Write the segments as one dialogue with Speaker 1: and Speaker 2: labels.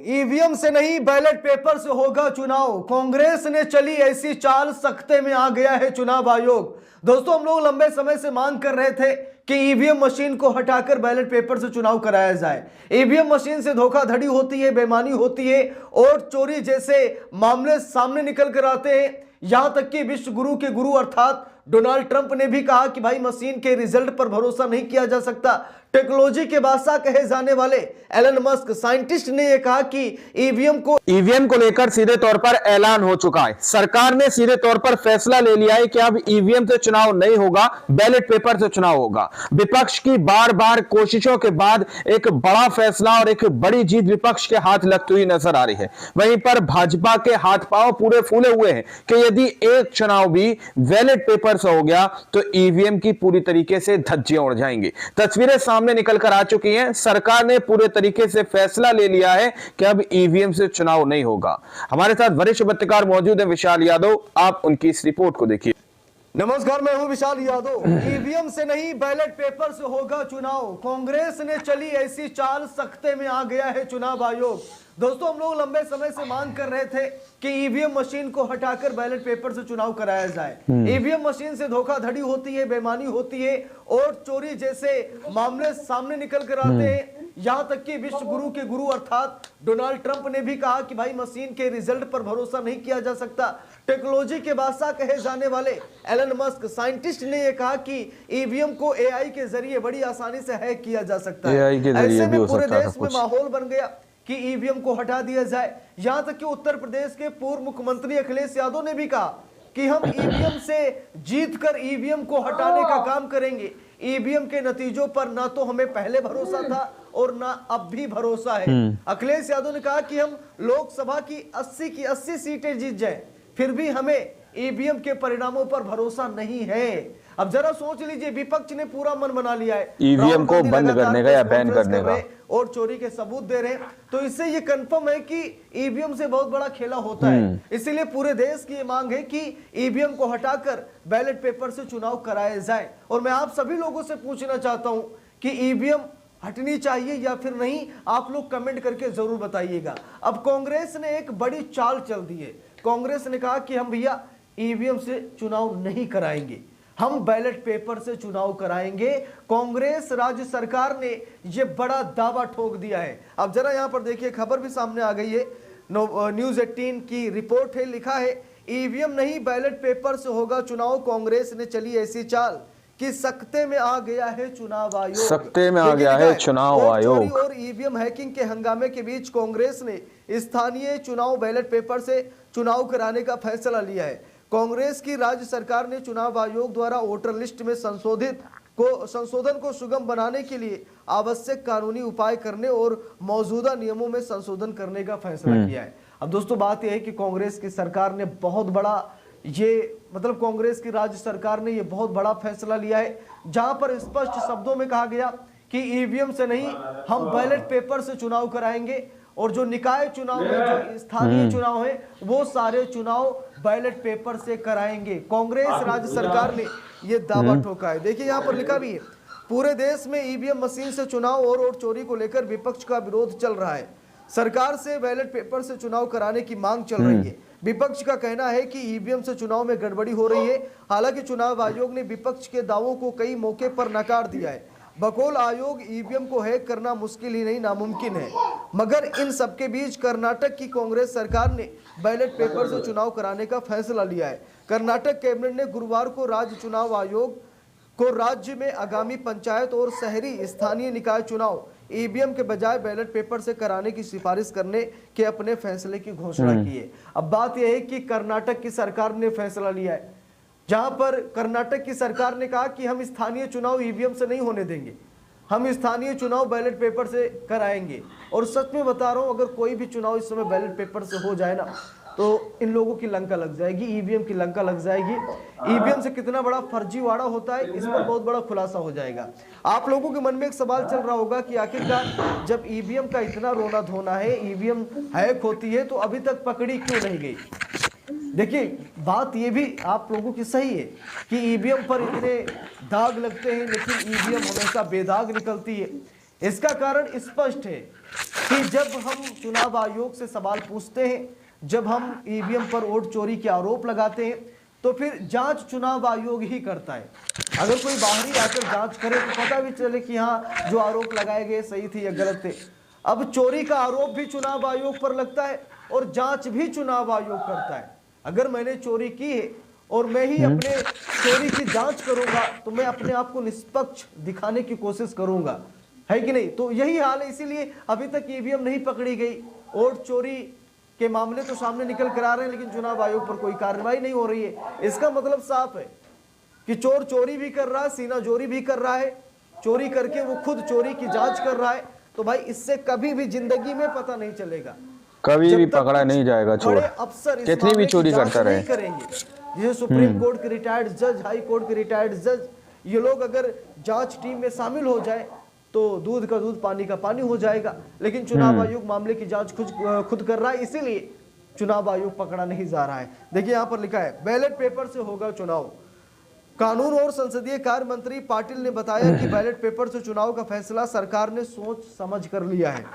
Speaker 1: EVM से नहीं ballot paper से होगा चुनाव। कांग्रेस ने चली ऐसी चाल, सख्ते में आ गया है चुनाव आयोग। दोस्तों, हम लोग लंबे समय से मांग कर रहे थे कि ईवीएम मशीन को हटाकर बैलेट पेपर से चुनाव कराया जाए। ईवीएम मशीन से धोखाधड़ी होती है, बेईमानी होती है, वोट चोरी जैसे मामले सामने निकल कर आते हैं। यहां तक कि विश्व गुरु के गुरु अर्थात डोनाल्ड ट्रंप ने भी कहा कि भाई मशीन के रिजल्ट पर भरोसा नहीं किया जा सकता। टेक्नोलॉजी के बादशाह कहे जाने वाले एलन मस्क साइंटिस्ट ने यह कहा कि ईवीएम को लेकर सीधे तौर पर ऐलान हो चुका है। सरकार ने सीधे तौर पर फैसला ले लिया है कि अब ईवीएम से चुनाव नहीं होगा, बैलेट पेपर से चुनाव होगा। विपक्ष की बार बार कोशिशों के बाद एक बड़ा फैसला और एक बड़ी जीत विपक्ष के हाथ लगती हुई नजर आ रही है। वहीं पर भाजपा के हाथ पांव पूरे फूले हुए हैं कि यदि एक चुनाव भी बैलेट पेपर से हो गया तो ईवीएम की पूरी तरीके से धज्जियां उड़ जाएंगी। तस्वीरें सामने निकल कर आ चुकी हैं। सरकार ने पूरे तरीके से फैसला ले लिया है कि अब ईवीएम से चुनाव नहीं होगा। हमारे साथ वरिष्ठ पत्रकार मौजूद हैं, विशाल यादव। आप उनकी इस रिपोर्ट को देखिए। नमस्कार, मैं हूं विशाल यादव। ईवीएम से नहीं बैलेट पेपर से होगा चुनाव। कांग्रेस ने चली ऐसी चाल, सख्ते में आ गया है चुनाव आयोग। दोस्तों, हम लोग लंबे समय से मांग कर रहे थे कि ईवीएम मशीन को हटाकर बैलेट पेपर से चुनाव कराया जाए। ईवीएम मशीन से धोखाधड़ी होती है, बेईमानी होती है, वोट चोरी जैसे मामले सामने निकल कर आते हैं। यहां तक कि विश्व गुरु के गुरु अर्थात डोनाल्ड ट्रंप ने भी कहा कि भाई मशीन के रिजल्ट पर भरोसा नहीं किया जा सकता। टेक्नोलॉजी के बादशाह कहे जाने वाले एलन मस्क साइंटिस्ट ने यह कहा कि ईवीएम को एआई के जरिए बड़ी आसानी से हैक किया जा सकता है। ऐसे में पूरे देश में माहौल बन गया कि ईवीएम को हटा दिया जाए। यहां तक कि उत्तर प्रदेश के पूर्व मुख्यमंत्री अखिलेश यादव ने भी कहा कि हम ईवीएम से जीतकर ईवीएम को हटाने का काम करेंगे। ईवीएम के नतीजों पर ना तो हमें पहले भरोसा था और ना अब भी भरोसा है। अखिलेश यादव ने कहा कि हम लोकसभा की 80 सीटें जीत जाएं, फिर भी हमें ईवीएम के परिणामों पर भरोसा नहीं है। अब जरा सोच लीजिए, विपक्ष ने पूरा मन बना लिया है
Speaker 2: ईवीएम को बंद करने का या बैन करने का,
Speaker 1: और चोरी के सबूत दे रहे हैं। तो इससे ये कंफर्म है कि ईवीएम से बहुत बड़ा खेला होता है। इसीलिए पूरे देश की ये मांग है कि ईवीएम को हटाकर बैलेट पेपर से चुनाव कराए जाए। और मैं आप सभी लोगों से पूछना चाहता हूं कि ईवीएम हटनी चाहिए या फिर नहीं, आप लोग कमेंट करके जरूर बताइएगा। अब कांग्रेस ने एक बड़ी चाल चल दी है। कांग्रेस ने कहा कि हम भैया ईवीएम से चुनाव नहीं कराएंगे, हम बैलेट पेपर से चुनाव कराएंगे। कांग्रेस राज्य सरकार ने यह बड़ा दावा ठोक दिया है। अब जरा यहां पर देखिए, खबर भी सामने आ गई है, न्यूज़ 18 की रिपोर्ट है। लिखा है ईवीएम नहीं बैलेट पेपर से होगा चुनाव। कांग्रेस ने चली ऐसी चाल कि सख्ते में आ गया है चुनाव आयोग।
Speaker 2: सख्ते में आ गया है चुनाव आयोग।
Speaker 1: और ईवीएम हैकिंग के हंगामे के बीच कांग्रेस ने स्थानीय चुनाव बैलेट पेपर से चुनाव कराने का फैसला लिया है। कांग्रेस की राज्य सरकार ने चुनाव आयोग द्वारा वोटर लिस्ट में संशोधन को सुगम बनाने के लिए आवश्यक कानूनी उपाय करने और मौजूदा नियमों में संशोधन करने का फैसला किया है। अब दोस्तों, बात यह है कि कांग्रेस की सरकार ने बहुत बड़ा कांग्रेस की राज्य सरकार ने ये बहुत बड़ा फैसला लिया है, जहां पर स्पष्ट शब्दों में कहा गया कि ईवीएम से नहीं, हम बैलेट पेपर से चुनाव कराएंगे। और जो निकाय चुनाव है, जो स्थानीय चुनाव है, वो सारे चुनाव बैलेट पेपर से कराएंगे। कांग्रेस राज्य सरकार ने ये दावा ठोका है। देखिए, यहाँ पर लिखा भी है, पूरे देश में ईवीएम मशीन से चुनाव और वोट चोरी को लेकर विपक्ष का विरोध चल रहा है। सरकार से बैलेट पेपर से चुनाव कराने की मांग चल रही है। विपक्ष का कहना है कि ईवीएम से चुनाव में गड़बड़ी हो रही है। हालांकि चुनाव आयोग ने विपक्ष के दावों को कई मौके पर नकार दिया है। बकौल आयोग, ईवीएम को हैक करना मुश्किल ही नहीं नामुमकिन है। मगर इन सबके बीच कर्नाटक की कांग्रेस सरकार ने बैलेट पेपर से चुनाव कराने का फैसला लिया है। कर्नाटक कैबिनेट ने गुरुवार को राज्य चुनाव आयोग को राज्य में आगामी पंचायत और शहरी स्थानीय निकाय चुनाव ईवीएम के बजाय बैलेट पेपर से कराने की सिफारिश करने के अपने फैसले की घोषणा की है। अब बात यह है कि कर्नाटक की सरकार ने फैसला लिया है, जहां पर कर्नाटक की सरकार ने कहा कि हम स्थानीय चुनाव ईवीएम से नहीं होने देंगे, हम स्थानीय चुनाव बैलेट पेपर से कराएंगे। और सच में बता रहा हूं, अगर कोई भी चुनाव इस समय बैलेट पेपर से हो जाए ना, तो इन लोगों की लंका लग जाएगी, ईवीएम की लंका लग जाएगी। ईवीएम से कितना बड़ा फर्जीवाड़ा होता है, इस पर बहुत बड़ा खुलासा हो जाएगा। आप लोगों के मन में एक सवाल चल रहा होगा कि आखिरकार जब ईवीएम का इतना रोना धोना है, ईवीएम हैक होती है, तो अभी तक पकड़ी क्यों नहीं गई। देखिए, बात ये भी आप लोगों की सही है कि ईवीएम पर इतने दाग लगते हैं, लेकिन ईवीएम हमेशा बेदाग निकलती है। इसका कारण स्पष्ट है कि जब हम चुनाव आयोग से सवाल पूछते हैं, जब हम ईवीएम पर वोट चोरी के आरोप लगाते हैं, तो फिर जांच चुनाव आयोग ही करता है। अगर कोई बाहरी आकर जांच करे तो पता भी चले कि हाँ जो आरोप लगाए गए सही थे या गलत थे। अब चोरी का आरोप भी चुनाव आयोग पर लगता है और जांच भी चुनाव आयोग करता है। अगर मैंने चोरी की है और मैं ही अपने चोरी की जांच करूंगा तो मैं अपने आप को निष्पक्ष दिखाने की कोशिश करूंगा, है कि नहीं? तो यही हाल है, इसीलिए अभी तक ईवीएम नहीं पकड़ी गई। वोट चोरी के मामले तो सामने निकल कर आ रहे हैं लेकिन चुनाव आयोग पर कोई कार्रवाई नहीं हो रही है। इसका मतलब साफ है कि चोर चोरी भी कर रहा है, सीना जोरी भी कर रहा है, चोरी करके वो खुद चोरी की जांच कर रहा है। तो भाई इससे कभी भी जिंदगी में पता नहीं चलेगा,
Speaker 2: कभी भी पकड़ा नहीं जाएगा चोर,
Speaker 1: अफसर
Speaker 2: कितनी भी चोरी करता रहे
Speaker 1: करेंगे। जैसे सुप्रीम कोर्ट के रिटायर्ड जज, हाई कोर्ट के रिटायर्ड जज, ये लोग अगर जांच टीम में शामिल हो जाए तो दूध का दूध पानी का पानी हो जाएगा। लेकिन चुनाव आयोग मामले की जांच खुद कर रहा है, इसीलिए चुनाव आयोग पकड़ा नहीं जा रहा है। देखिए यहाँ पर लिखा है बैलेट पेपर से होगा चुनाव। कानून और संसदीय कार्य मंत्री पाटिल ने बताया कि बैलेट पेपर से चुनाव का फैसला सरकार ने सोच समझ कर लिया है।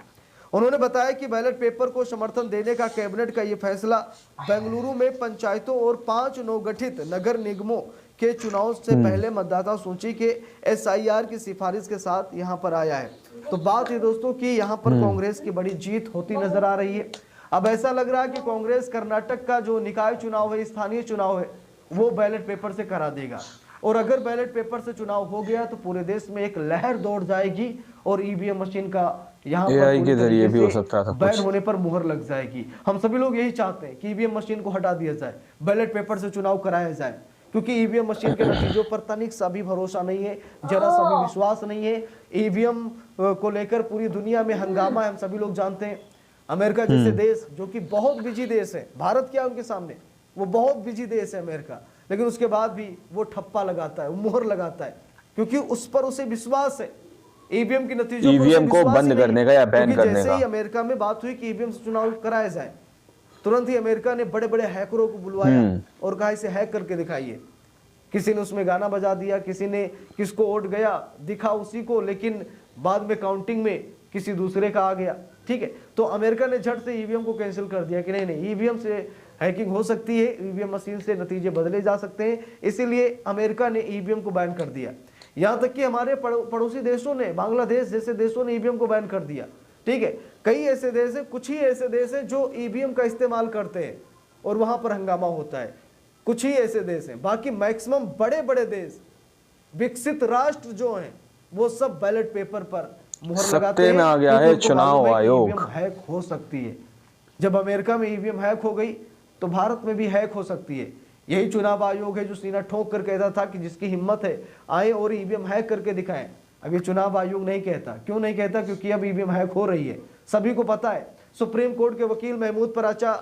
Speaker 1: उन्होंने बताया कि बैलेट पेपर को समर्थन देने का कैबिनेट का ये फैसला बेंगलुरु में पंचायतों और 5 नवगठित नगर निगमों के चुनाव से पहले मतदाता सूची के SIR की सिफारिश के साथ यहां पर आया है। तो बात ये दोस्तों कि यहां पर कांग्रेस की बड़ी जीत होती नजर आ रही है। अब ऐसा लग रहा है कि कांग्रेस कर्नाटक का जो निकाय चुनाव है, स्थानीय चुनाव है, वो बैलेट पेपर से करा देगा। और अगर बैलेट पेपर से चुनाव हो गया तो पूरे देश में एक लहर दौड़ जाएगी और ईवीएम मशीन का यहाँ पर
Speaker 2: के जरिए भी हो सकता था,
Speaker 1: बैन होने पर मुहर लग जाएगी। हम सभी लोग यही चाहते हैं कि ईवीएम मशीन को हटा दिया जाए, बैलेट पेपर से चुनाव कराया जाए, क्योंकि ईवीएम मशीन के नतीजों पर तनिक सा भी भरोसा नहीं है, जरा सा भी विश्वास नहीं है। ईवीएम को लेकर पूरी दुनिया में हंगामा है, हम सभी लोग जानते हैं। अमेरिका जैसे देश जो कि बहुत बिजी देश है, भारत क्या उनके सामने, वो बहुत बिजी देश है अमेरिका, लेकिन उसके बाद भी वो ठप्पा लगाता है, वो मुहर लगाता है, क्योंकि उस पर उसे विश्वास है। ईवीएम के नतीजों
Speaker 2: ईवीएम को बंद करने का या बैन करने का।
Speaker 1: जैसे ही अमेरिका में बात हुई कि ईवीएम से चुनाव कराया जाए, तुरंत ही अमेरिका ने बड़े बड़े हैकरों को बुलवाया और कहा इसे हैक करके दिखाइए। किसी ने उसमें गाना बजा दिया, किसी ने किसको वोट गया दिखा उसी को, लेकिन बाद में काउंटिंग में किसी दूसरे का आ गया। ठीक है, तो अमेरिका ने झट से ईवीएम को कैंसिल कर दिया कि नहीं, ईवीएम से हैकिंग हो सकती है, ईवीएम मशीन से नतीजे बदले जा सकते हैं, इसीलिए अमेरिका ने ईवीएम को बैन कर दिया। यहां तक कि हमारे पड़ोसी देशों ने, बांग्लादेश जैसे देशों ने ईवीएम को बैन कर दिया। ठीक है, कई ऐसे देश है, कुछ ही ऐसे देश है जो ईवीएम का इस्तेमाल करते हैं और वहां पर हंगामा होता है, कुछ ही ऐसे देश हैं। बाकी मैक्सिमम बड़े बड़े देश, विकसित राष्ट्र जो हैं, वो सब बैलेट पेपर पर मुहर लगाते हैं।
Speaker 2: में आ गया है चुनाव आयोग,
Speaker 1: हैक हो सकती है। जब अमेरिका में ईवीएम हैक हो गई तो भारत में भी हैक हो सकती है। यही चुनाव आयोग है जो सीना ठोक कर कहता था कि जिसकी हिम्मत है आए और ईवीएम हैक करके दिखाएं। अब ये चुनाव आयोग नहीं कहता। क्यों नहीं कहता? क्योंकि अब ईवीएम हैक हो रही है, सभी को पता है। सुप्रीम कोर्ट के वकील महमूद पराचा,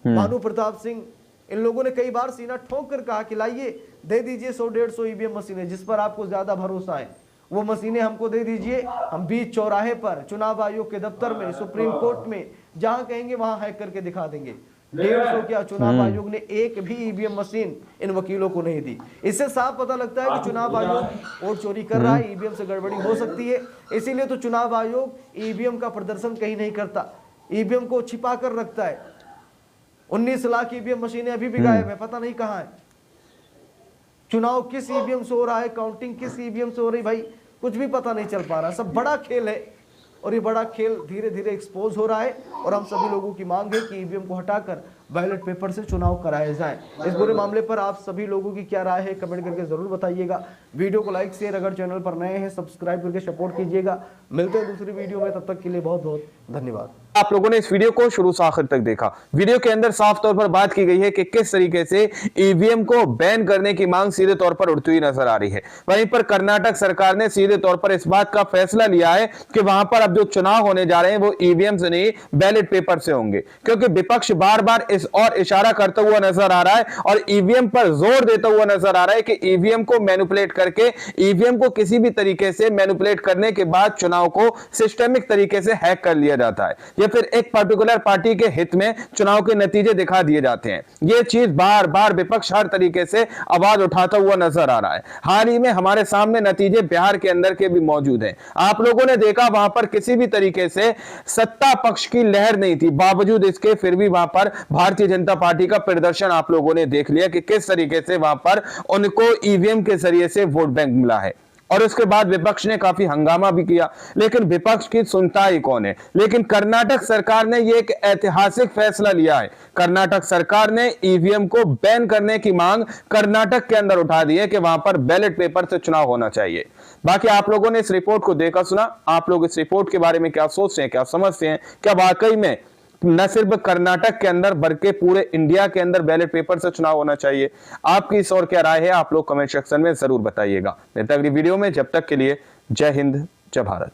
Speaker 1: भानु प्रताप सिंह, इन लोगों ने कई बार सीना ठोक कर कहा कि लाइए दे दीजिए 100-150 ईवीएम मशीनें, जिस पर आपको ज्यादा भरोसा है वो मशीनें हमको दे दीजिए। हम बीच चौराहे पर, चुनाव आयोग के दफ्तर में, सुप्रीम कोर्ट में, जहां कहेंगे वहां हैक करके दिखा देंगे। 150 क्या चुनाव आयोग ने एक भी ईवीएम मशीन इन वकीलों को नहीं दी। इससे साफ पता लगता है कि चुनाव आयोग वोट चोरी कर रहा है, ईवीएम से गड़बड़ी हो सकती है। इसीलिए तो चुनाव आयोग ईवीएम का प्रदर्शन कहीं नहीं करता, ईवीएम को छिपा कर रखता है। 19 लाख ईवीएम मशीनें अभी भी गायब है, पता नहीं कहां है। चुनाव किस ईवीएम से हो रहा है, काउंटिंग किस ईवीएम से हो रही, भाई कुछ भी पता नहीं चल पा रहा। सब बड़ा खेल है और ये बड़ा खेल धीरे धीरे एक्सपोज हो रहा है और हम सभी लोगों की मांग है कि ईवीएम को हटाकर बैलेट पेपर से चुनाव कराया जाए। इस पूरे मामले पर आप सभी लोगों की क्या राय है, कमेंट करके जरूर बताइएगा। वीडियो को लाइक शेयर, अगर चैनल पर नए हैं सब्सक्राइब करके सपोर्ट कीजिएगा। मिलते हैं दूसरी वीडियो में, तब तक के लिए बहुत बहुत धन्यवाद।
Speaker 2: आप लोगों ने इस वीडियो को शुरू से आखिर तक देखा। वीडियो के अंदर साफ तौर पर बात की गई है कि किस तरीके से ईवीएम को बैन करने की मांग सीधे तौर पर उठती हुई नजर आ रही है। वहीं पर कर्नाटक सरकार ने सीधे तौर पर इस बात का फैसला लिया है कि वहां पर अब जो चुनाव होने जा रहे हैं वो ईवीएम से नहीं बैलेट पेपर से होंगे, क्योंकि विपक्ष बार बार इस और इशारा करता हुआ नजर आ रहा है और ईवीएम पर जोर देता हुआ नजर आ रहा है कि ईवीएम को मैनिपुलेट करके, ईवीएम को किसी भी तरीके से मैनिपुलेट करने के बाद चुनाव को सिस्टमिक तरीके से हैक कर लिया जाता है। या फिर एक पर्टिकुलर पार्टी के हित में चुनाव के नतीजे दिखा दिए जाते हैं। ये चीज बार बार विपक्ष हर तरीके से आवाज उठाता हुआ नजर आ रहा है। हाल ही में हमारे सामने नतीजे बिहार के अंदर के भी मौजूद हैं। आप लोगों ने देखा वहां पर किसी भी तरीके से सत्ता पक्ष की लहर नहीं थी, बावजूद इसके फिर भी वहां पर भारतीय जनता पार्टी का प्रदर्शन आप लोगों ने देख लिया कि किस तरीके से वहां पर उनको ईवीएम के जरिए से वोट बैंक मिला है। और उसके बाद विपक्ष ने काफी हंगामा भी किया, लेकिन विपक्ष की सुनता ही कौन है। लेकिन कर्नाटक सरकार ने यह एक ऐतिहासिक फैसला लिया है। कर्नाटक सरकार ने ईवीएम को बैन करने की मांग कर्नाटक के अंदर उठा दी है कि वहां पर बैलेट पेपर से चुनाव होना चाहिए। बाकी आप लोगों ने इस रिपोर्ट को देखा सुना, आप लोग इस रिपोर्ट के बारे में क्या सोचते हैं, क्या समझते हैं? क्या वाकई में न सिर्फ कर्नाटक के अंदर बल्कि पूरे इंडिया के अंदर बैलेट पेपर से चुनाव होना चाहिए? आपकी इस और क्या राय है, आप लोग कमेंट सेक्शन में जरूर बताइएगा। मिलते हैं अगली वीडियो में, जब तक के लिए जय हिंद, जय भारत।